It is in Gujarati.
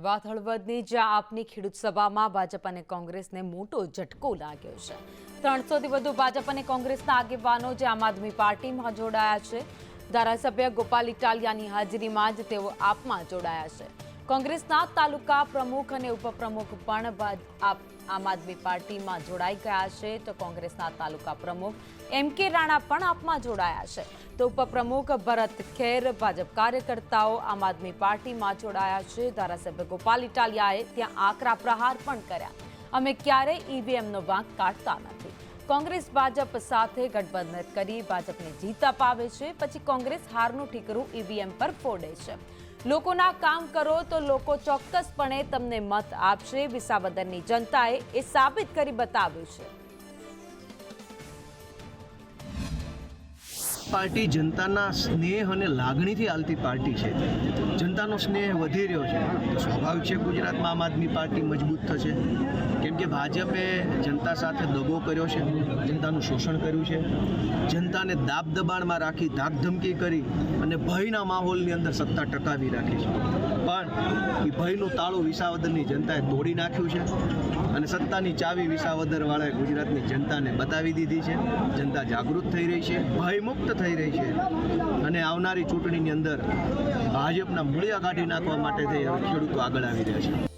વાત હળવદની જ્યાં આપની ખેડૂત સભામાં ભાજપ અને કોંગ્રેસને મોટો ઝટકો લાગ્યો છે। 300થી વધુ ભાજપ અને કોંગ્રેસના આગેવાનો જે આમ આદમી પાર્ટીમાં જોડાયા છે। ધારાસભ્ય ગોપાલ ઇટાલિયાની હાજરીમાં જ તેઓ આપમાં જોડાયા છે। કોંગ્રેસના તાલુકા પ્રમુખ અને ઉપપ્રમુખ પણ આમ આદમી પાર્ટીમાં જોડાઈ ગયા છે તો કોંગ્રેસના તાલુકા પ્રમુખ એમ.કે. રાણા પણ આપમાં જોડાયા છે તો ઉપપ્રમુખ ભરત ખેર ભાજપ કાર્યકર્તાઓ આમ આદમી પાર્ટીમાં જોડાયા છે। ધારાસભ્ય ગોપાલ ઇટાલિયાએ ત્યાં આકરા પ્રહાર પણ કર્યા। અમે ક્યારેય ઈવીએમનો વાંક કાઢતા નથી। કોંગ્રેસ ભાજપ સાથે ગઠબંધન કરી ભાજપને જીત અપાવે છે પછી કોંગ્રેસ હારનું ઠીકરું ઈવીએમ પર ફોડે છે। લોકોના કામ કરો તો લોકો ચોક્કસપણે તમને મત આપશે। વિસાવદરની જનતાએ એ સાબિત કરી બતાવ્યું છે। પાર્ટી જનતાના સ્નેહ અને લાગણીથી હાલતી પાર્ટી છે। જનતાનો સ્નેહ વધી રહ્યો છે તો સ્વાભાવિક છે ગુજરાતમાં આમ આદમી પાર્ટી મજબૂત થશે કેમ કે ભાજપે જનતા સાથે દગો કર્યો છે, જનતાનું શોષણ કર્યું છે, જનતાને દાબ દબાણમાં રાખી, ધાકધમકી કરી અને ભયના માહોલની અંદર સત્તા ટકાવી રાખી છે। પણ એ ભયનું તાળું વિસાવદરની જનતાએ તોડી નાખ્યું છે અને સત્તાની ચાવી વિસાવદરવાળાએ ગુજરાતની જનતાને બતાવી દીધી છે। જનતા જાગૃત થઈ રહી છે, ભયમુક્ત થઈ રહી છે અને આવનારી ચૂંટણીની અંદર ભાજપના મૂળિયા કાઢી નાખવા માટે ખેડૂતો આગળ આવી રહ્યા છે।